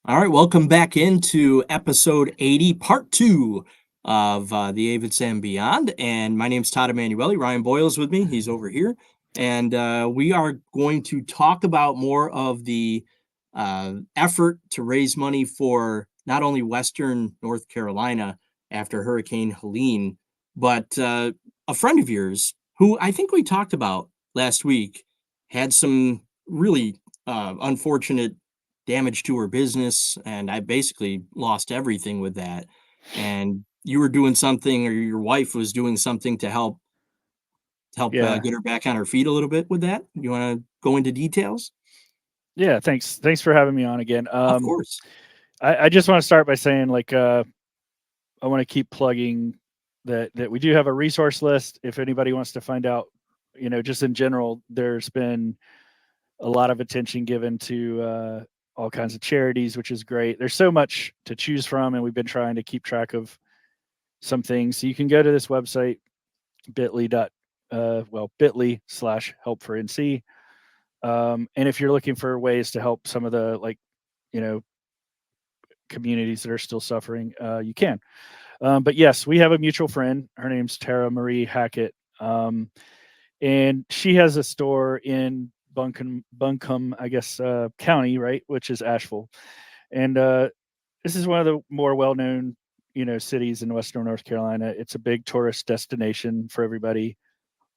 All right, welcome back into episode 80, part two of the Avetts and Beyond. And my name's Todd Emanuele. Ryan Boyles with me. He's over here. And we are going to talk about more of the effort to raise money for not only Western North Carolina after Hurricane Helene, but a friend of yours who I think we talked about last week had some really unfortunate damage to her business, and I basically lost everything with that. And you were doing something, or your wife was doing something to help Yeah. get her back on her feet a little bit with that. You want to go into details? Yeah, thanks for having me on again. Of course. I just wanna start by saying, I wanna keep plugging that we do have a resource list if anybody wants to find out, just in general, there's been a lot of attention given to, all kinds of charities, which is great. There's so much to choose from, and we've been trying to keep track of some things. So you can go to this website, bit.ly dot bit.ly/help for NC. And if you're looking for ways to help some of the you know communities that are still suffering, you can. But yes, we have a mutual friend. Her name's Tara Marie Hackett, and she has a store in Buncombe, I guess, County, right, which is Asheville. And this is one of the more well-known, cities in Western North Carolina. It's a big tourist destination for everybody.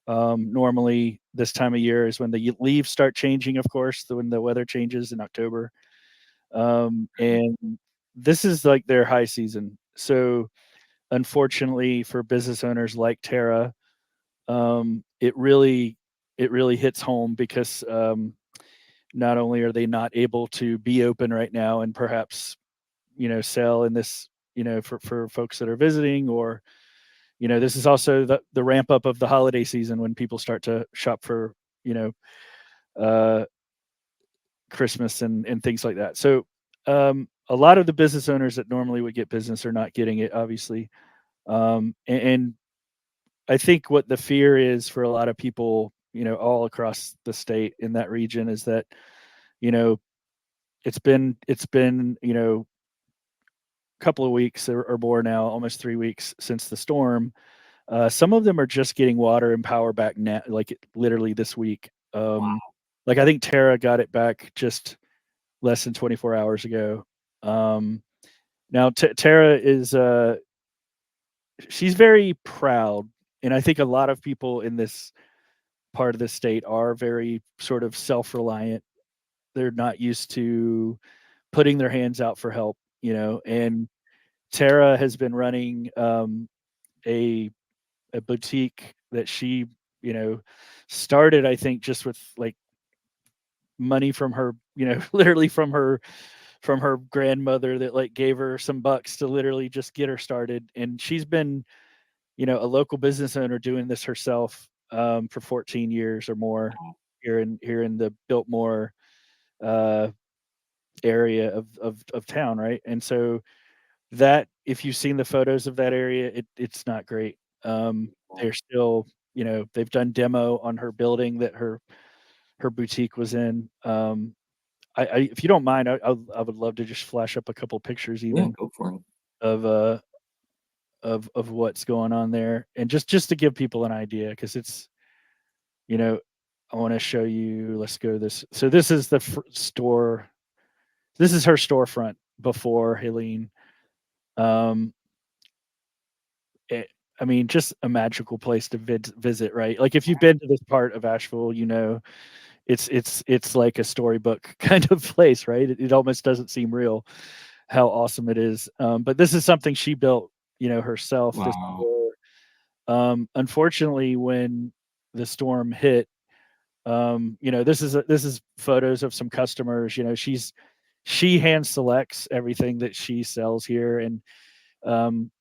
Normally, this time of year is when the leaves start changing. Of course, when the weather changes in October, and this is like their high season. So, unfortunately, for business owners like Tara, it really hits home because not only are they not able to be open right now and perhaps sell in this for folks that are visiting, or this is also the ramp up of the holiday season when people start to shop for you know uh, Christmas and things like that. So a lot of the business owners that normally would get business are not getting it, obviously. And I think what the fear is for a lot of people, all across the state in that region, is that you know it's been a couple of weeks or more now, almost 3 weeks since the storm. Some of them are just getting water and power back now, like literally this week. Wow. Like I think Tara got it back just less than 24 hours ago. Um, Now Tara is she's very proud, and I think a lot of people in this part of the state are very sort of self-reliant. They're not used to putting their hands out for help, and Tara has been running a boutique that she, you know, started, I think, just with like money from her, literally from her grandmother that like gave her some bucks to literally just get her started. And she's been, a local business owner doing this herself for 14 years or more here in the Biltmore uh, area of town, right? And so that, if you've seen the photos of that area, it's not great. They're still, they've done demo on her building that her boutique was in. I if you don't mind, I would love to just flash up a couple pictures Yeah, even go for it. of of what's going on there, and just to give people an idea, because it's you know I want to show you. Let's go this. So this is the store. This is her storefront before Helene. Um, it, I mean, just a magical place to visit, right? Like if you've been to this part of Asheville, it's like a storybook kind of place, right? It almost doesn't seem real how awesome it is. But this is something she built, herself. This Wow. store. Unfortunately, when the storm hit, this is photos of some customers. She hand selects everything that she sells here, and um,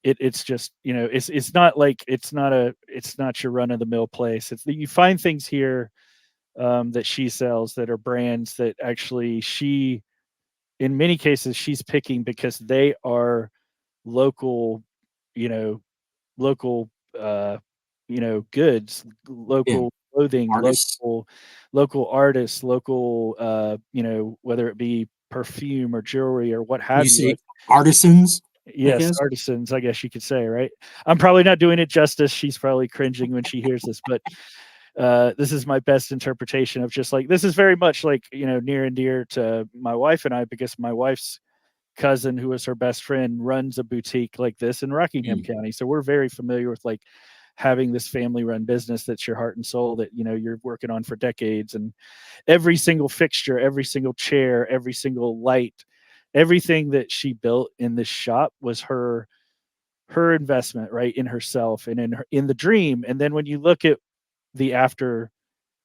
it's just it's not like it's not your run of the mill place. It's you find things here that she sells that are brands that actually she, in many cases, she's picking because they are local, you know, local, goods, Yeah. local clothing, Artists. local artists, local, whether it be, perfume or jewelry or what You have you. say Like, artisans, I yes, guess? artisans, I guess you could say, right? I'm probably not doing it justice. She's probably cringing when she hears this, but this is my best interpretation of just like this is very much like near and dear to my wife and I because my wife's cousin who was her best friend runs a boutique like this in Rockingham Mm, County. So we're very familiar with like having this family run business that's your heart and soul that you're working on for decades, and every single fixture, every single chair, every single light, everything that she built in this shop was her investment, right, in herself and in the dream. And then when you look at the after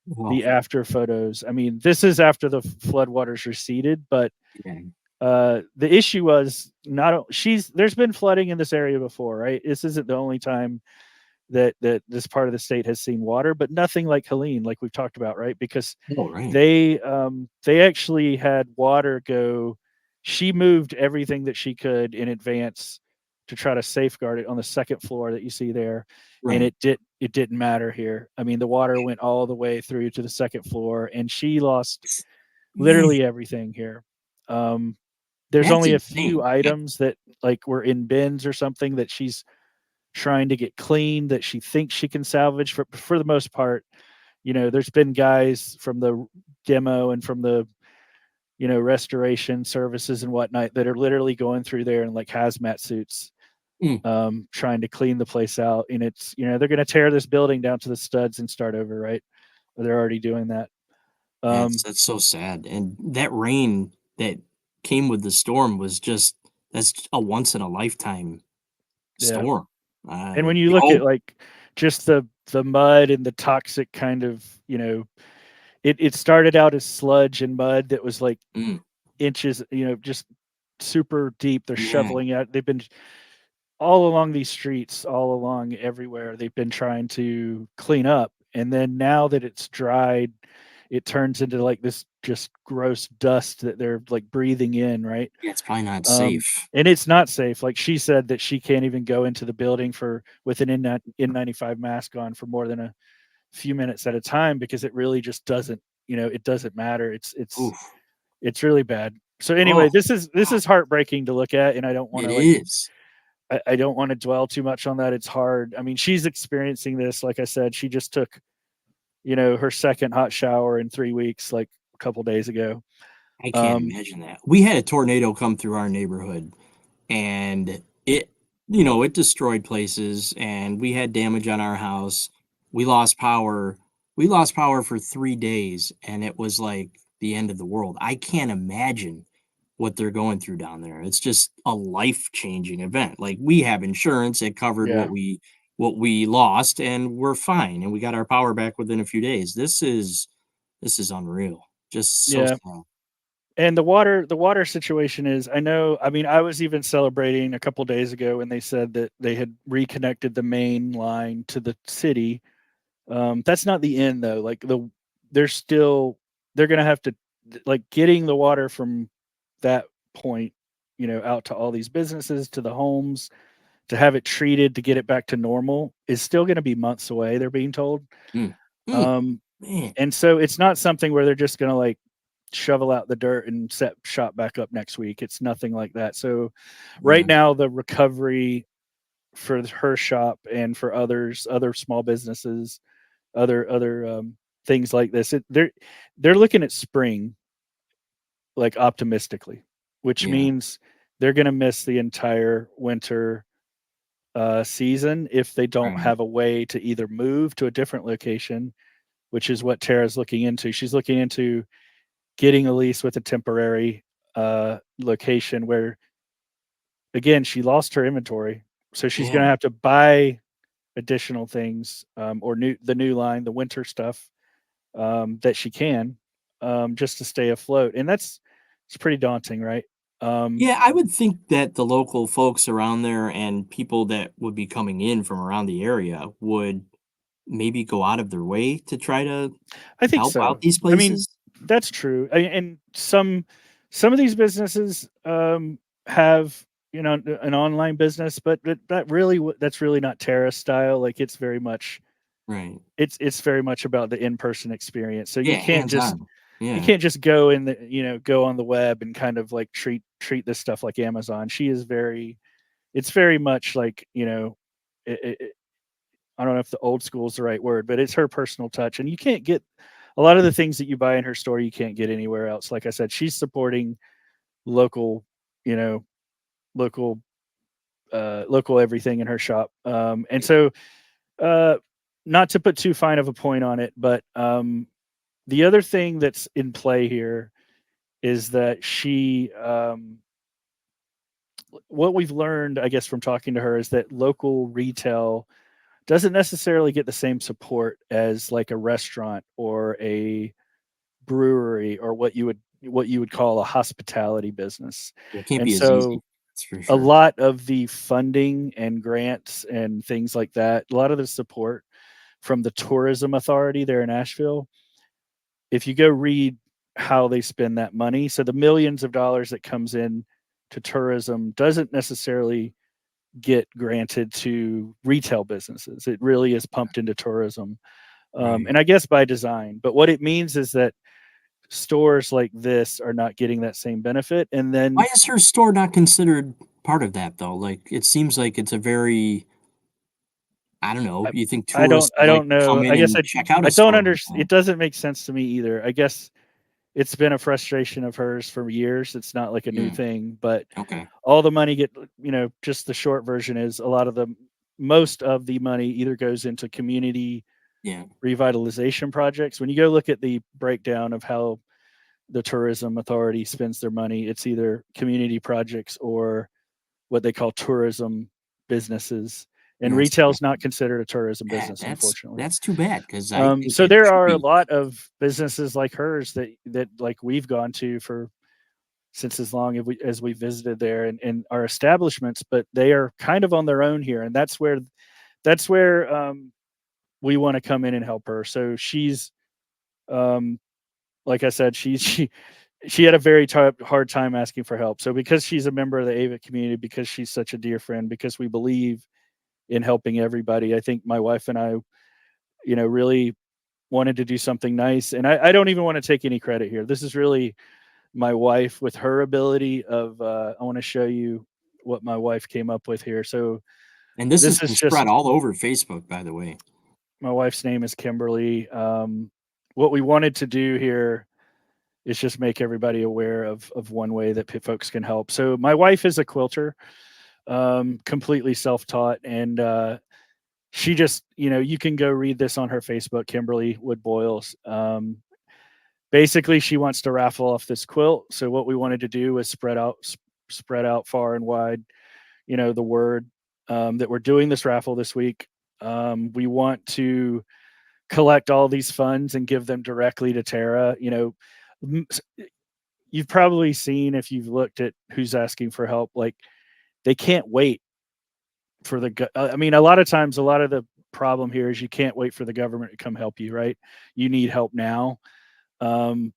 well, the after photos, I mean, this is after the floodwaters receded, but yeah. the issue was not she's there's been flooding in this area before, right? This isn't the only time that this part of the state has seen water, but nothing like Helene, like we've talked about, right? Because Oh, right. they actually had water go. She moved everything that she could in advance to try to safeguard it on the second floor that you see there, and Right. it didn't matter here. I mean, the water went all the way through to the second floor, and she lost Man, literally everything here. Um, there's that's only a few insane. items that like were in bins or something that she's trying to get clean that she thinks she can salvage. For the most part, there's been guys from the demo and from the restoration services and whatnot that are literally going through there in like hazmat suits, Mm, trying to clean the place out. And it's they're going to tear this building down to the studs and start over, right? Or they're already doing that. that's um that's so sad, and that rain that came with the storm was just that's a once in a lifetime yeah. storm. And when you You look at hope. like just the mud and the toxic kind of, it started out as sludge and mud that was like Mm, inches, just super deep. They're yeah, shoveling out. They've been all along these streets, all along everywhere. They've been trying to clean up. And then now that it's dried, it turns into like this just gross dust that they're like breathing in, right? yeah, it's probably not Um, safe. and it's not safe. Like she said that she can't even go into the building for with an N95 mask on for more than a few minutes at a time because it really just doesn't, it doesn't matter. Oof. It's really bad. So Oh, anyway, this is heartbreaking to look at, and I don't want it to like is. I don't want to dwell too much on that. It's hard. I mean, she's experiencing this. Like I said, she just took her second hot shower in 3 weeks, like a couple days ago. I can't Um, imagine that. We had a tornado come through our neighborhood, and it destroyed places, and we had damage on our house. We lost power. We lost power for 3 days, and it was like the end of the world. I can't imagine what they're going through down there. It's just a life-changing event. Like, we have insurance that covered yeah, what we lost, and we're fine, and we got our power back within a few days. This is unreal. Just so yeah. sad. And the water situation is, I know. I mean, I was even celebrating a couple days ago when they said that they had reconnected the main line to the city. That's not the end though. Like they're still they're gonna have to like getting the water from that point, out to all these businesses, to the homes, to have it treated to get it back to normal is still going to be months away. They're being told, Mm. Mm. um, Man. and so it's not something where they're just going to like shovel out the dirt and set shop back up next week. It's nothing like that. So right Yeah. now, the recovery for her shop and for other small businesses, other things like this, they're looking at spring like optimistically, which Yeah. means they're going to miss the entire winter season if they don't Right. have a way to either move to a different location, which is what Tara's looking into. She's looking into getting a lease with a temporary location where, again, she lost her inventory, so she's going Yeah. to have to buy additional things, or the new line, the winter stuff, that she can, just to stay afloat, and it's pretty daunting, right? Um, Yeah, I would think that the local folks around there and people that would be coming in from around the area would maybe go out of their way to try to I think help out so. these I mean, places. that's true. And some of these businesses have an online business, but that's really not Terra style. Like it's very much Right. it's very much about the in person experience. So you Yeah, can't hands just on. you Yeah. can't just go in the go on the web and kind of like treat this stuff like Amazon. She is very it's very much like it, I don't know if the old school is the right word, but it's her personal touch, and you can't get a lot of the things that you buy in her store. You can't get anywhere else. Like I said, she's supporting local, you know, local, local everything in her shop. And so, uh, not to put too fine of a point on it, but the other thing that's in play here is that what we've learned, I guess, from talking to her is that local retail doesn't necessarily get the same support as like a restaurant or a brewery or what you would call a hospitality business. It can't And be as easy. so That's for a sure. lot of the funding and grants and things like that, a lot of the support from the tourism authority there in Asheville, if you go read how they spend that money, so the millions of dollars that comes in to tourism doesn't necessarily get granted to retail businesses. It really is pumped into tourism, Right. and I guess by design. But what it means is that stores like this are not getting that same benefit. And Why then is her store not considered part of that though? Like, it seems like it's a very, I don't know, I, you think I don't tourists I would like don't to come know. in I guess and check out I a don't store like understand. that. It doesn't make sense to me either. I guess it's been a frustration of hers for years. It's not like a new Mm, thing, but okay. all the money just the short version is a lot of the most of the money either goes into community Yeah. revitalization projects. When you go look at the breakdown of how the tourism authority spends their money, it's either community projects or what they call tourism businesses. And That's retail is not considered a tourism yeah, business, unfortunately. that's too bad because I think So it there should are a be. lot of businesses like hers that like we've gone to for since as long as we visited there and our establishments, but they are kind of on their own here, and that's where we want to come in and help her. So she's um, like I said, she had a very hard time asking for help. So because she's a member of the Avett community, because she's such a dear friend, because we believe in helping everybody, I think my wife and I, really wanted to do something nice. And I don't even want to take any credit here. This is really my wife with her ability of. I want to show you what my wife came up with here. So And this has this been is spread just all over Facebook, by the way. my wife's name is Kimberly. What we wanted to do here is just make everybody aware of one way that folks can help. So my wife is a quilter, completely self-taught, and she just, you can go read this on her Facebook, Kimberly Wood Boyles. Basically, she wants to raffle off this quilt. So what we wanted to do was spread out far and wide, the word that we're doing this raffle this week. We want to collect all these funds and give them directly to Tara. You've probably seen if you've looked at who's asking for help, like they can't wait for I mean, a lot of times, a lot of the problem here is you can't wait for the government to come help you, right? You need help now. Um,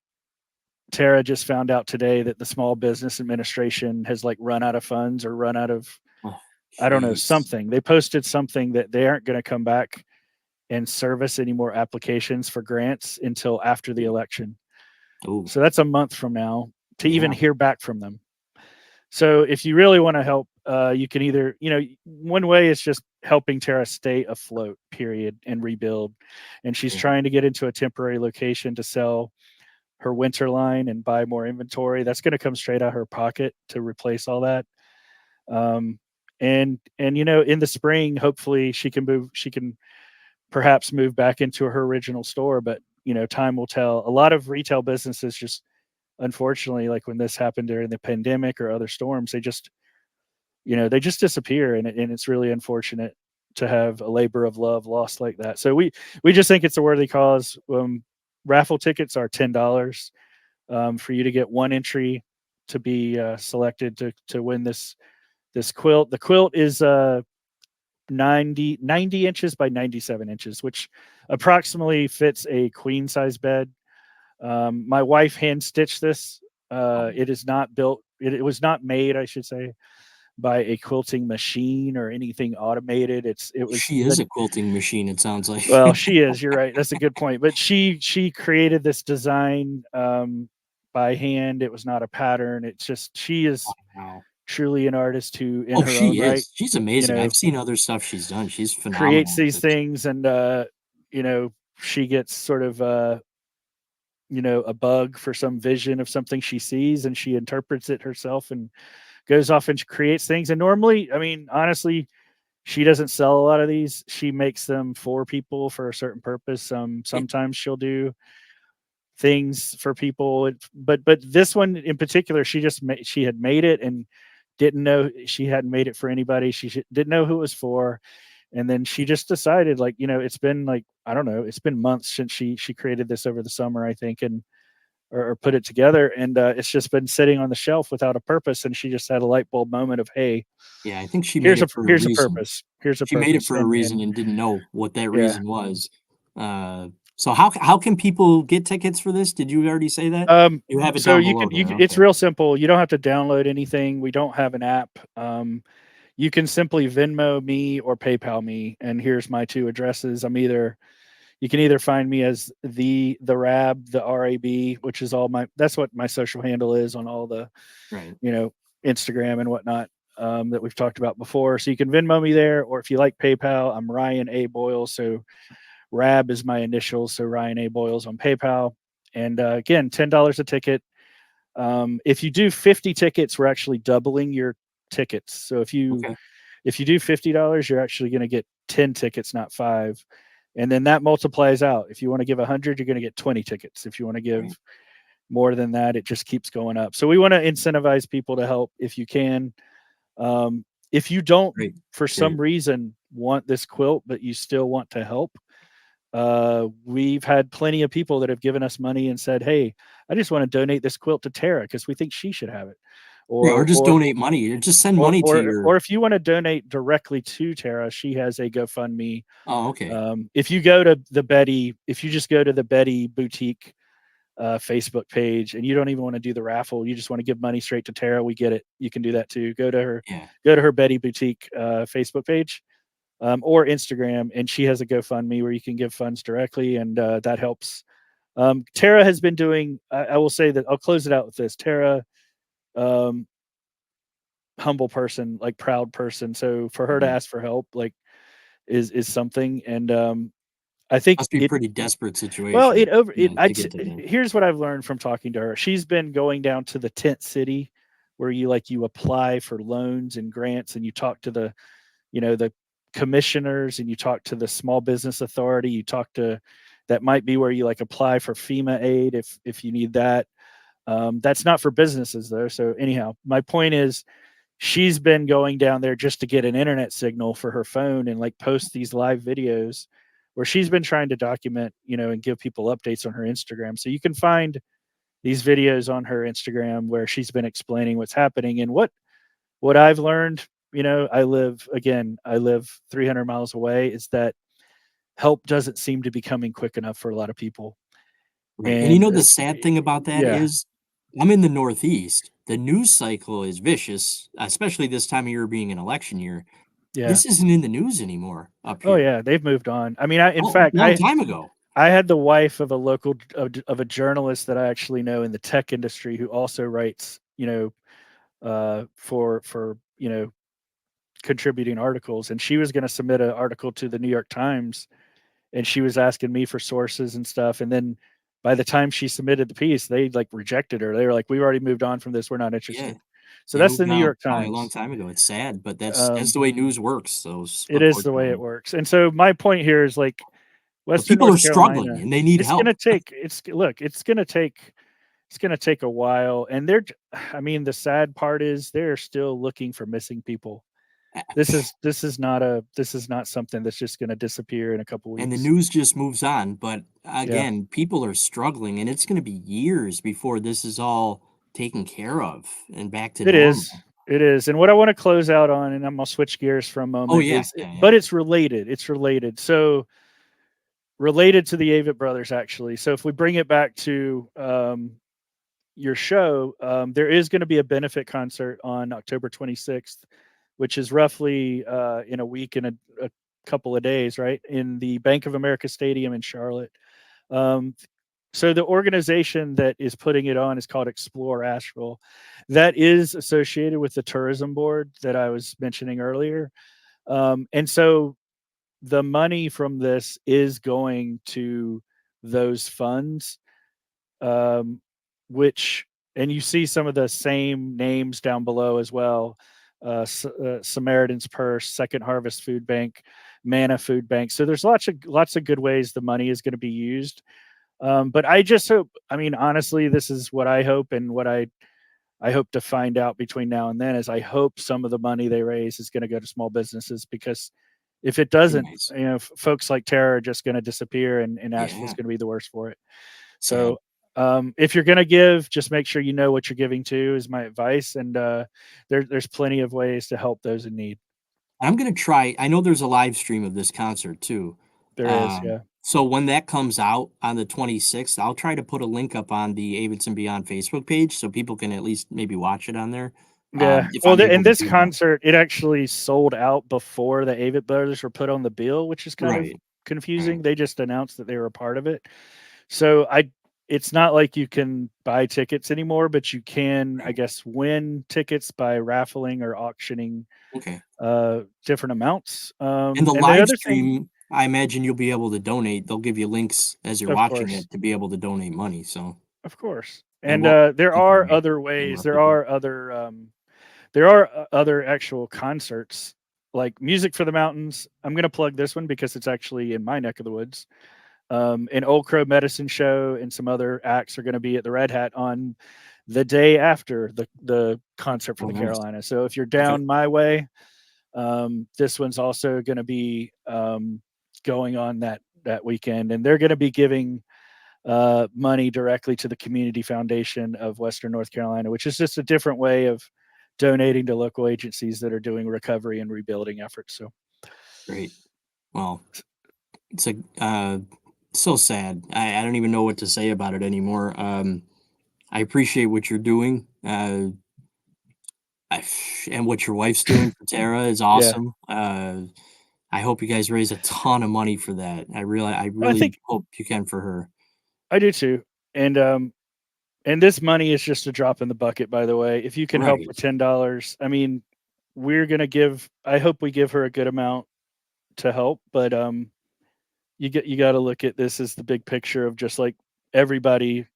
Tara just found out today that the Small Business Administration has like run out of funds or run out of, Oh, I don't know, jeez. something. They posted something that they aren't going to come back and service any more applications for grants until after the election. Oh, So that's a month from now to even yeah, hear back from them. So if you really want to help, you can either, one way is just helping Tara stay afloat, period, and rebuild. And she's yeah, trying to get into a temporary location to sell her winter line and buy more inventory. That's going to come straight out of her pocket to replace all that. Um, and in the spring, hopefully she can move. She can perhaps move back into her original store, but time will tell. A lot of retail businesses just unfortunately, like when this happened during the pandemic or other storms, they just disappear, and it's really unfortunate to have a labor of love lost like that. So we just think it's a worthy cause. Raffle tickets are $10 for you to get one entry to be selected to win this quilt. The quilt is 90 inches by 97 inches, which approximately fits a queen size bed. My wife hand stitched this. oh, It is not built. It was not made, I should say, by a quilting machine or anything automated. It was She is a quilting machine, it sounds like. well, she is. You're right. That's a good point. But she created this design by hand. It was not a pattern. It's just she is Wow. truly an artist who, in Oh, her own she right, is. She's you amazing. know, I've seen other stuff she's done. She's creates phenomenal these at it. things, and you know, she gets sort of a bug for some vision of something she sees, and she interprets it herself and goes off and creates things. And normally, I mean, honestly, she doesn't sell a lot of these. She makes them for people for a certain purpose. Yeah, Sometimes she'll do things for people, but this one in particular, she had made it and didn't know she hadn't made it for anybody. Didn't know who it was for, and then she just decided, like, it's been like, I don't know, it's been months since she created this over the summer, I think, and or put it together, and it's just been sitting on the shelf without a purpose. And she just had a light bulb moment of, hey, yeah, I think she made it for a here's a reason. purpose, here's a She made it purpose, for a and reason and didn't know what that yeah. reason was. So how can people get tickets for this? Did you already say that? You have it So down you below can there. it's Okay. real simple. You don't have to download anything. We don't have an app. You can simply Venmo me or PayPal me, and here's my two addresses. You can either find me as the Rab, the RAB, which is that's what my social handle is on all the, Right. you know, Instagram and whatnot, that we've talked about before. So you can Venmo me there, or if you like PayPal, I'm Ryan A. Boyles. So Rab is my initials, so Ryan A. Boyles on PayPal. And again, $10 a ticket. If you do 50 tickets, we're actually doubling your tickets. So Okay. if you do $50, you're actually going to get 10 tickets, not five. And then that multiplies out. If you want to give 100, you're going to get 20 tickets. If you want to Right. give more than that, it just keeps going up. So we want to incentivize people to help if you can. If you don't, Great. for Great. some reason, want this quilt, but you still want to help, we've had plenty of people that have given us money and said, "Hey, I just want to donate this quilt to Tara because we think she should have it," Yeah, or or just donate money. Or just send money to your. or if you want to donate directly to Tara, she has a GoFundMe. Oh, okay. If you go to the Betty, if you just go to the Betty Boutique Facebook page, and you don't even want to do the raffle, you just want to give money straight to Tara, we get it. You can do that too. Yeah. Go to her Betty Boutique Facebook page, or Instagram, and she has a GoFundMe where you can give funds directly, and that helps. Tara has been doing. I will say that I'll close it out with this. Tara, um, humble person, like proud person. So for her to Mhm. ask for help, like, is something, and I think Must be a it. pretty desperate Well, situation. Yeah, to get to that. here's what I've learned from talking to her. She's been going down to the tent city, where you apply for loans and grants, and you talk to the commissioners, and you talk to the small business authority. You talk to that might be where you like apply for FEMA aid if you need that. That's not for businesses though. So anyhow, my point is she's been going down there just to get an internet signal for her phone and like post these live videos where she's been trying to document, and give people updates on her Instagram. So you can find these videos on her Instagram where she's been explaining what's happening. And what I've learned, I live 300 miles away, is that help doesn't seem to be coming quick enough for a lot of people. Right, and you And know the sad thing about that yeah, is, I'm in the Northeast. The news cycle is vicious, especially this time of year being an election year. yeah. This isn't in the news anymore up Oh here. yeah, they've moved on. I mean, in Oh, fact, long time ago. I had the wife of a journalist that I actually know in the tech industry who also writes, for contributing articles, and she was going to submit an article to the New York Times, and she was asking me for sources and stuff, and then by the time she submitted the piece, they like rejected her. They were like, "We've already moved on from this. We're not Yeah, interested." So they that's the moved New on York probably a long Times. time ago. It's sad, but that's Um, the way news works, it is the way it unfortunately. works. And so my point here is, like, But Western people are North struggling Carolina, and they need it's going help. to take it's look, it's going to take a while, and I mean, the sad part is they're still looking for missing people. This is not something that's just going to disappear in a couple And the weeks. news just moves on, but Yeah. again, people are struggling, and it's gonna be years before this is all taken care of and back to It is. normal. It is. And what I want to close out on, and I'm gonna switch gears for a Oh, moment, yeah, yeah, yeah. but it's related. It's related. So related to the Avett brothers, actually. So if we bring it back to your show, there is going to be a benefit concert on October 26th which is roughly in a week and a couple of days, right, in the Bank of America Stadium in Charlotte. Um, so the organization that is putting it on is called Explore Asheville. That is associated with the tourism board that I was mentioning earlier. And so the money from this is going to those funds, um, which, and you see some of the same names down below as well. Samaritan's Purse, Second Harvest Food Bank, Manna Food Bank. So there's lots of good ways the money is going to be used. But I just hope, I mean, honestly, this is what I hope, and what I hope to find out between now and then is I hope some of the money they raise is going to go to small businesses, because if it doesn't, Nice. folks like Tara are just going to disappear, and Asheville's Yeah. going to be the worst for it. Sad. So if you're going to give, just make sure you know what you're giving to, is my advice. And there's plenty of ways to help those in need. I'm gonna try. I know there's a live stream of this concert too. There is, yeah. So when that comes out on the 26th, I'll try to put a link up on the Avetts and Beyond Facebook page so people can at least maybe watch it on there. Yeah. If Well, I'm able and to this do that. concert, it actually sold out before the Avett brothers were put on the bill, which is kind of Right. confusing. Right. They just announced that they were a part of it. So it's not like you can buy tickets anymore, but you can, I Right. guess, win tickets by raffling or auctioning Okay. different amounts. And the And the live other thing, stream, I imagine you'll be able to donate. They'll give you links as you're of watching course, it to be able to donate money. So of course, it and won't there keep you are away other from ways. more people. There are other actual concerts, like Music for the Mountains. I'm going to plug this one because it's actually in my neck of the woods. An Old Crow Medicine Show and some other acts are going to be at the Red Hat on the day after the concert for Oh, the nice. Carolinas. So if you're Okay. down my way, this one's also going to be going on that weekend, and they're going to be giving money directly to the Community Foundation of Western North Carolina, which is just a different way of donating to local agencies that are doing recovery and rebuilding efforts. So Great. Well, it's so sad. I don't even know what to say about it anymore. I appreciate what you're doing. I, and what your wife's doing for Tara is yeah, awesome. I hope you guys raise a ton of money for that. I I really think hope you can for her. I do too. And this money is just a drop in the bucket, by the way. If you can help Right. with $10, I mean, we're gonna give. I hope we give her a good amount to help, but you got to look at this as the big picture of just like everybody,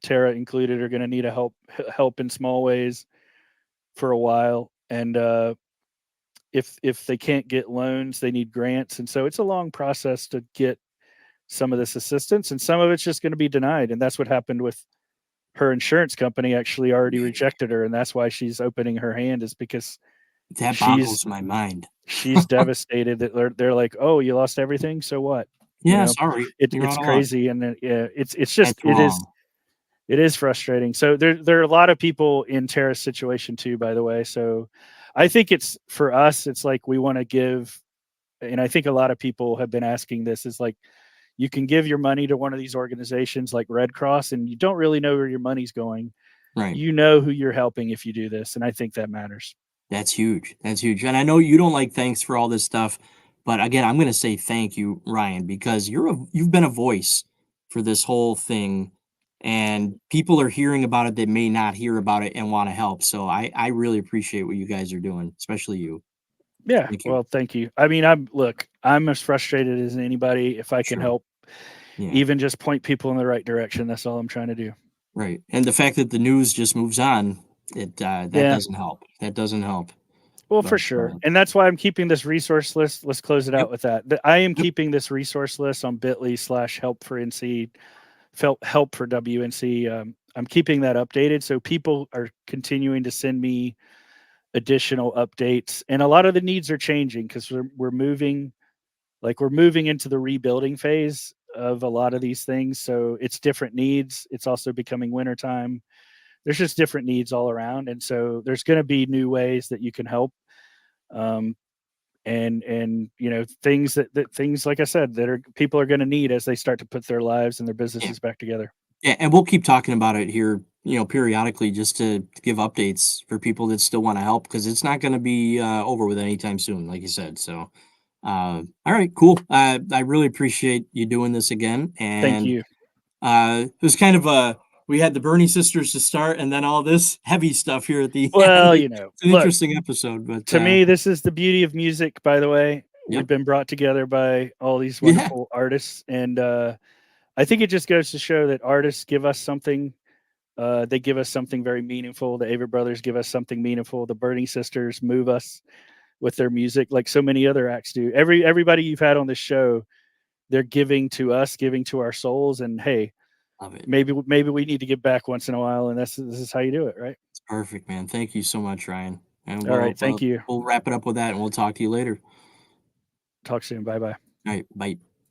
Tara included, are going to need a help in small ways for a while, and if they can't get loans, they need grants, and so it's a long process to get some of this assistance, and some of it's just going to be denied, and that's what happened with her insurance company. Actually, already Right. rejected her, and that's why she's opening her hand, is because That she's boggles my mind. she's devastated that they're like, oh, you lost everything, so what? Yeah, sorry. It, You're it's out of luck. crazy, and yeah, it's just That's wrong. it is frustrating. So there are a lot of people in Tara's situation too, by the way. So I think it's, for us, it's like we want to give, and I think a lot of people have been asking this, is like, you can give your money to one of these organizations like Red Cross, and you don't really know where your money's going. Right. You know who you're helping if you do this, and I think that matters. That's huge. That's huge. And I know you don't like thanks for all this stuff, but again, I'm going to say thank you, Ryan, because you've been a voice for this whole thing, and people are hearing about it that may not hear about it and want to help. So I really appreciate what you guys are doing, especially you. Yeah, Thank you. well, thank you. I mean, I'm as frustrated as anybody. If I can Sure. help, Yeah. even just point people in the right direction, that's all I'm trying to do. Right. And the fact that the news just moves on, that Yeah. doesn't help. That doesn't help. Well, But for sure. And that's why I'm keeping this resource list. Let's close it yep. out with that. I am Yep. keeping this resource list on bit.ly/help for NC, help for WNC. I'm keeping that updated. So people are continuing to send me additional updates. And a lot of the needs are changing because we're moving, like we're moving into the rebuilding phase of a lot of these things. So it's different needs. It's also becoming wintertime. There's just different needs all around. And so there's going to be new ways that you can help. Um, and things things, like I said, that are people are going to need as they start to put their lives and their Yeah. businesses back together. Yeah, and we'll keep talking about it here, periodically just to give updates for people that still want to help because it's not going to be over with anytime soon, like you said. So, all right, cool. I really appreciate you doing this again. Thank And you. it was kind of we had the Bernie sisters to start and then all this heavy stuff here at the end. Well, It's an look, interesting episode, but to me, this is the beauty of music, by the way. yep. We've been brought together by all these Yeah, wonderful artists. And I think it just goes to show that artists give us something. They give us something very meaningful. The Avett brothers give us something meaningful. The Bernie sisters move us with their music, like so many other acts do. Everybody you've had on this show, they're giving to us, giving to our souls. And hey, love it. maybe we need to give back once in a while, and this is how you do it, right? It's perfect, man. Thank you so much, Ryan. And All right, thank you. we'll wrap it up with that and we'll talk to you later. Talk soon. Bye bye. All right, bye.